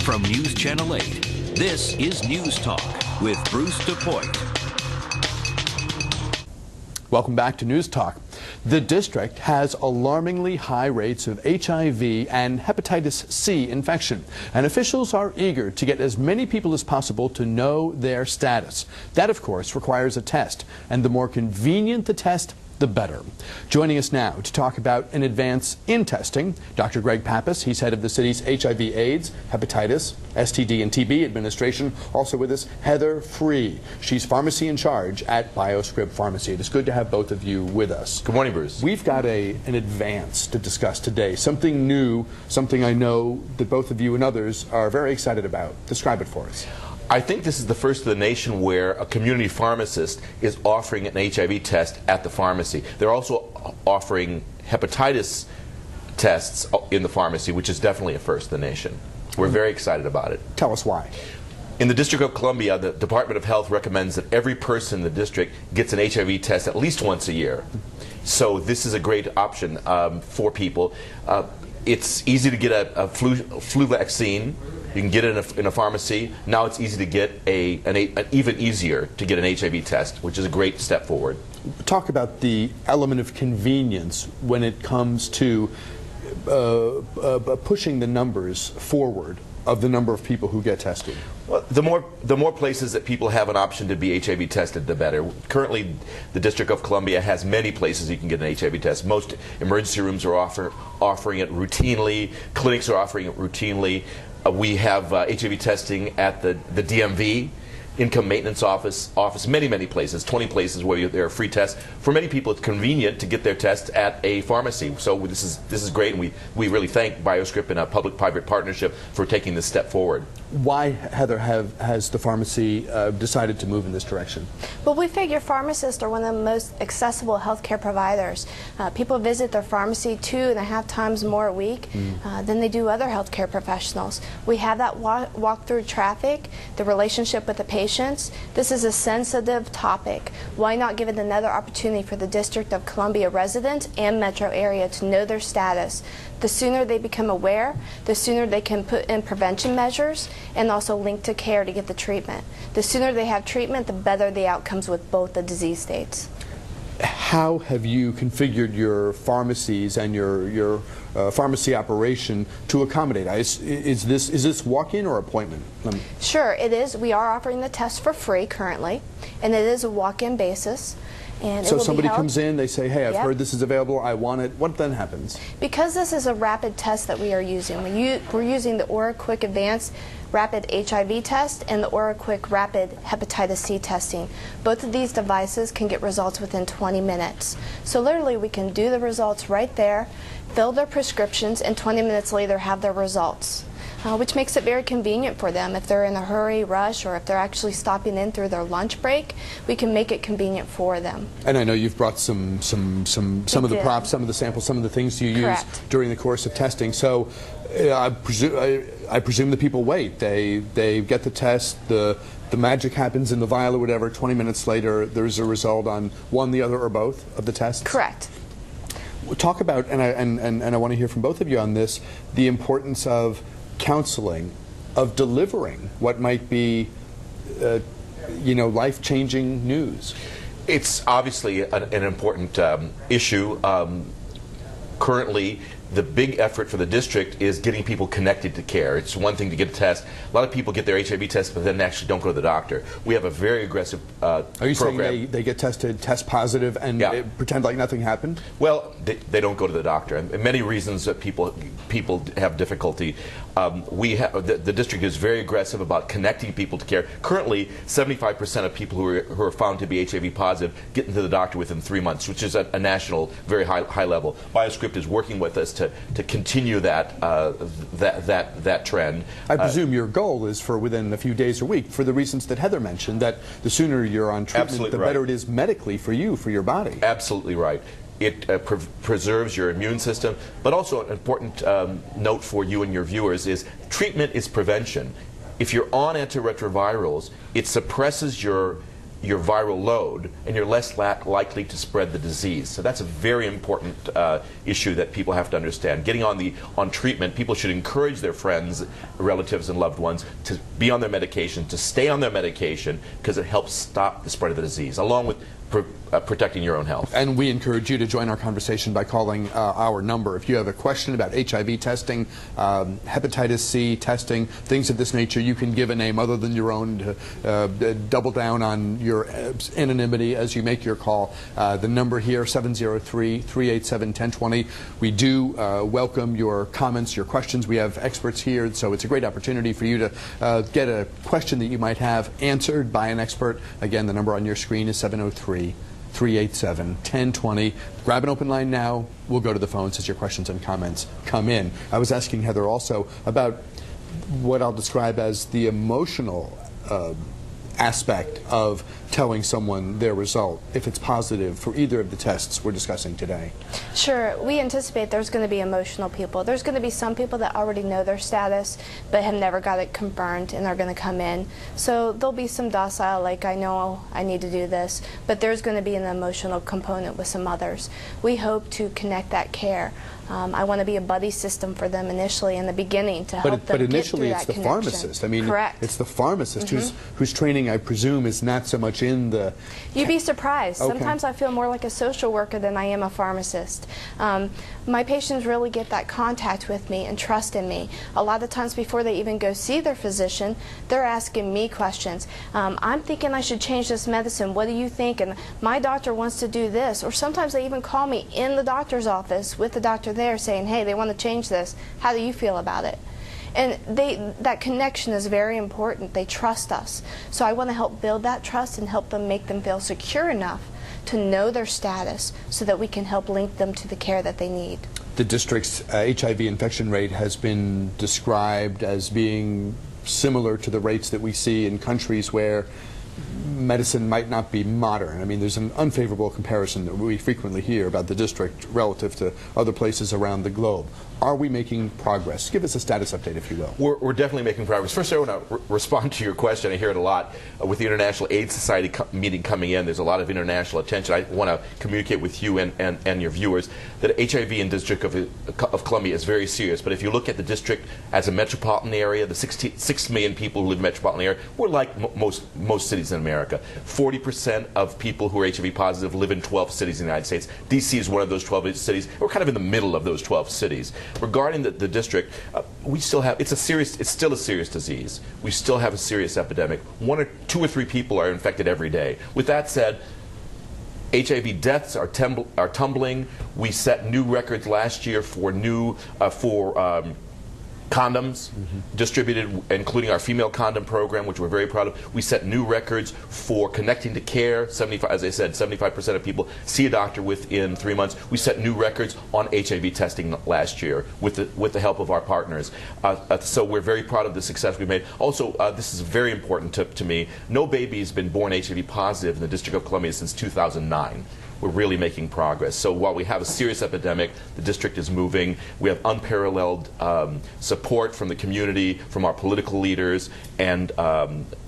From News Channel 8, this is NewsTalk with Bruce DuPoit. Welcome back to NewsTalk. The district has alarmingly high rates of HIV and hepatitis C infection, and officials are eager to get as many people as possible to know their status. That, of course, requires a test, and the more convenient the test, the better. Joining us now to talk about an advance in testing, Dr. Greg Pappas. He's head of the city's HIV/AIDS, hepatitis, STD, and TB administration. Also with us, Heather Free. She's pharmacy in charge at BioScrip Pharmacy. It is good to have both of you with us. Good morning, Bruce. We've got an advance to discuss today, something new, something I know that both of you and others are very excited about. Describe it for us. I think this is the first in the nation where a community pharmacist is offering an HIV test at the pharmacy. They're also offering hepatitis tests in the pharmacy, which is definitely a first in the nation. We're very excited about it. Tell us why. In the District of Columbia, the Department of Health recommends that every person in the district gets an HIV test at least once a year. So this is a great option for people. It's easy to get a flu vaccine. You can get it in a pharmacy. Now it's easy to get even easier to get an HIV test, which is a great step forward. Talk about the element of convenience when it comes to pushing the numbers forward of the number of people who get tested. Well, the more places that people have an option to be HIV tested, the better. Currently, the District of Columbia has many places you can get an HIV test. Most emergency rooms are offering it routinely. Clinics are offering it routinely. We have HIV testing at the DMV, Income Maintenance Office, many places, 20 places where there are free tests. For many people, it's convenient to get their tests at a pharmacy. So this is great, and we really thank BioScrip and a public-private partnership for taking this step forward. Why, Heather, has the pharmacy decided to move in this direction? Well, we figure pharmacists are one of the most accessible healthcare providers. People visit their pharmacy 2.5 times more a week than they do other healthcare professionals. We have that walk through traffic, the relationship with the patients. This is a sensitive topic. Why not give it another opportunity for the District of Columbia residents and metro area to know their status? The sooner they become aware, the sooner they can put in prevention measures and also link to care to get the treatment. The sooner they have treatment, the better the outcomes with both the disease states. How have you configured your pharmacies and your pharmacy operation to accommodate? Is this walk-in or appointment? Sure, it is. We are offering the test for free currently, and it is a walk-in basis. And so somebody comes in, they say, hey, I've heard this is available, I want it. What then happens? Because this is a rapid test that we are using, we're using the OraQuick Advanced Rapid HIV test and the OraQuick Rapid Hepatitis C testing. Both of these devices can get results within 20 minutes. So literally we can do the results right there, fill their prescriptions, and 20 minutes later have their results. Which makes it very convenient for them. If they're in a hurry, rush, or if they're actually stopping in through their lunch break, we can make it convenient for them. And I know you've brought some of the props, some of the samples, some of the things you use during the course of testing. So I presume the people wait. They get the test, the magic happens in the vial or whatever. 20 minutes later, there's a result on one, the other, or both of the tests? Correct. Talk about, and I want to hear from both of you on this, the importance of counseling, of delivering what might be, life-changing news. It's obviously an important issue. Currently, the big effort for the district is getting people connected to care. It's one thing to get a test. A lot of people get their HIV test, but then actually don't go to the doctor. We have a very aggressive program. Are you saying they get tested, test positive, and pretend like nothing happened? Well, they don't go to the doctor, and many reasons that people have difficulty. The district is very aggressive about connecting people to care. Currently, 75% of people who are found to be HIV positive get into the doctor within 3 months, which is a national, very high level. BioScrip is working with us to continue that trend. I presume your goal is for within a few days or week, for the reasons that Heather mentioned, that the sooner you're on treatment, the better it is medically for you, for your body. Absolutely right. It preserves your immune system, but also an important note for you and your viewers is treatment is prevention. If you're on antiretrovirals, it suppresses your your viral load, and you're less likely to spread the disease. So that's a very important issue that people have to understand. Getting on treatment, people should encourage their friends, relatives, and loved ones to be on their medication, to stay on their medication, because it helps stop the spread of the disease, along with protecting your own health. And we encourage you to join our conversation by calling our number. If you have a question about HIV testing, hepatitis C testing, things of this nature, you can give a name other than your own to double down on your anonymity as you make your call. The number here, 703-387-1020. We do welcome your comments, your questions. We have experts here, so it's a great opportunity for you to get a question that you might have answered by an expert. Again, the number on your screen is 703-387-1020. Grab an open line now. We'll go to the phones as your questions and comments come in. I was asking Heather also about what I'll describe as the emotional aspect of telling someone their result, if it's positive, for either of the tests we're discussing today. Sure. We anticipate there's going to be emotional people. There's going to be some people that already know their status but have never got it confirmed and are going to come in. So there'll be some docile, like, I know I need to do this, but there's going to be an emotional component with some others. We hope to connect that care. I want to be a buddy system for them initially in the beginning to help them get through that connection. But initially it's the pharmacist. I mean, correct. It's the pharmacist whose training, I presume, is not so much in the... You'd be surprised. Okay. Sometimes I feel more like a social worker than I am a pharmacist. My patients really get that contact with me and trust in me. A lot of times before they even go see their physician, they're asking me questions. I'm thinking I should change this medicine. What do you think? And my doctor wants to do this. Or sometimes they even call me in the doctor's office with the doctor there saying, hey, they want to change this. How do you feel about it? And that connection is very important. They trust us. So I want to help build that trust and help them make them feel secure enough to know their status so that we can help link them to the care that they need. The district's HIV infection rate has been described as being similar to the rates that we see in countries where medicine might not be modern. I mean, there's an unfavorable comparison that we frequently hear about the district relative to other places around the globe. Are we making progress? Give us a status update, if you will. We're definitely making progress. First, I want to respond to your question. I hear it a lot. With the International AIDS Society meeting coming in, there's a lot of international attention. I want to communicate with you and your viewers that HIV in District of Columbia is very serious. But if you look at the district as a metropolitan area, the 6 million people who live in the metropolitan area, we're like most cities in America. 40% of people who are HIV positive live in 12 cities in the United States. D.C. is one of those 12 cities. We're kind of in the middle of those 12 cities. Regarding the district, we still have, it's still a serious disease. We still have a serious epidemic. 2 or 3 people are infected every day. With that said, HIV deaths are tumbling. We set new records last year for condoms distributed, including our female condom program, which we're very proud of. We set new records for connecting to care. As I said, 75% of people see a doctor within 3 months. We set new records on HIV testing last year with the help of our partners. So we're very proud of the success we've made. Also, this is very important to me. No baby has been born HIV positive in the District of Columbia since 2009. We're really making progress. So while we have a serious epidemic, the district is moving. We have unparalleled support from the community, from our political leaders, and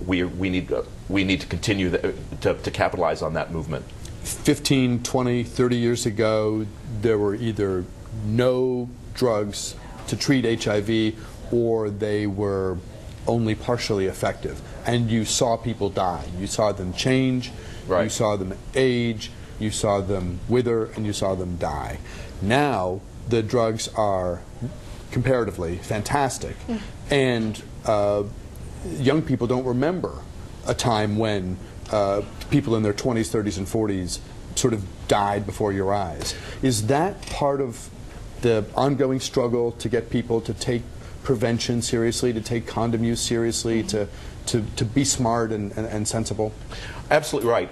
we need to continue to capitalize on that movement. 15, 20, 30 years ago, there were either no drugs to treat HIV or they were only partially effective. And you saw people die. You saw them change. Right. You saw them age. You saw them wither, and you saw them die. Now, the drugs are comparatively fantastic, and young people don't remember a time when people in their 20s, 30s, and 40s sort of died before your eyes. Is that part of the ongoing struggle to get people to take prevention seriously, to take condom use seriously, to be smart and sensible? Absolutely right.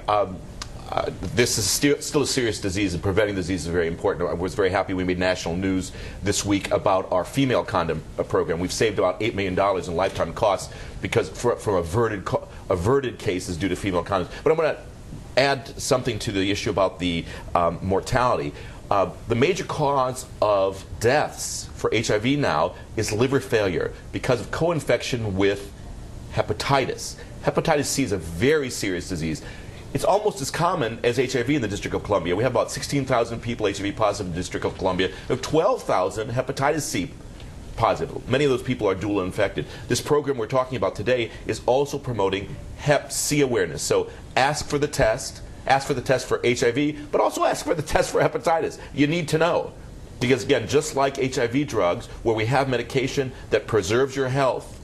This is still a serious disease, and preventing the disease is very important. I was very happy we made national news this week about our female condom program. We've saved about $8 million in lifetime costs because from averted cases due to female condoms. But I'm going to add something to the issue about the mortality. The major cause of deaths for HIV now is liver failure because of co-infection with hepatitis. Hepatitis C is a very serious disease. it's almost as common as HIV in the District of Columbia. We have about 16,000 people HIV positive in the District of Columbia. We have 12,000 hepatitis C positive. Many of those people are dual infected. This program we're talking about today is also promoting Hep C awareness. So ask for the test. Ask for the test for HIV, but also ask for the test for hepatitis. You need to know. Because again, just like HIV drugs, where we have medication that preserves your health,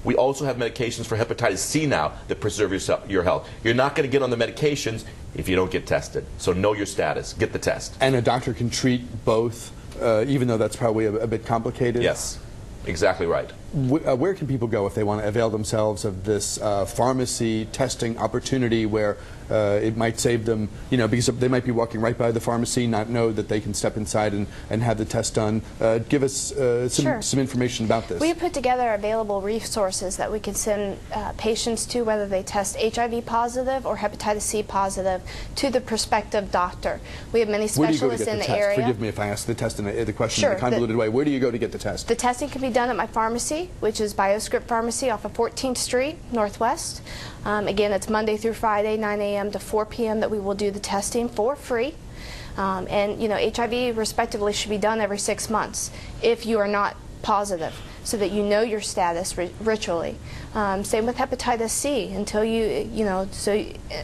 we also have medications for hepatitis C now that preserve your health. You're not going to get on the medications if you don't get tested. So know your status. Get the test. And a doctor can treat both, even though that's probably a bit complicated? Yes, exactly right. Where can people go if they want to avail themselves of this pharmacy testing opportunity where it might save them, because they might be walking right by the pharmacy, not know that they can step inside and have the test done. Give us some information about this. We have put together available resources that we can send patients to, whether they test HIV positive or hepatitis C positive, to the prospective doctor. We have many specialists in the area. Forgive me if I ask the question in a convoluted way. Where do you go to get the test? The testing can be done at my pharmacy, which is BioScrip Pharmacy off of 14th Street Northwest. Again, it's Monday through Friday, 9 a.m. to 4 p.m. that we will do the testing for free. And HIV respectively should be done every 6 months if you are not positive, so that you know your status ritually. Same with hepatitis C. Until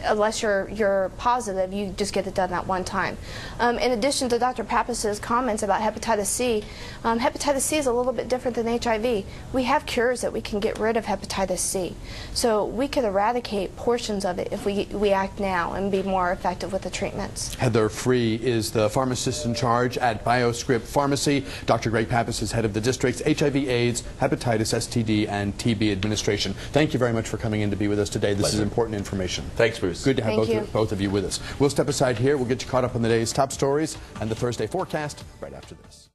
unless you're positive, you just get it done that one time. In addition to Dr. Pappas' comments about hepatitis C is a little bit different than HIV. We have cures that we can get rid of hepatitis C. So we could eradicate portions of it if we act now and be more effective with the treatments. Heather Free is the pharmacist in charge at BioScrip Pharmacy. Dr. Greg Pappas is head of the district's HIV/AIDS, hepatitis, STD, and TB administration. Thank you very much for coming in to be with us today. This is important information. Thanks, Bruce. Good to have both of you with us. We'll step aside here. We'll get you caught up on the day's top stories and the Thursday forecast right after this.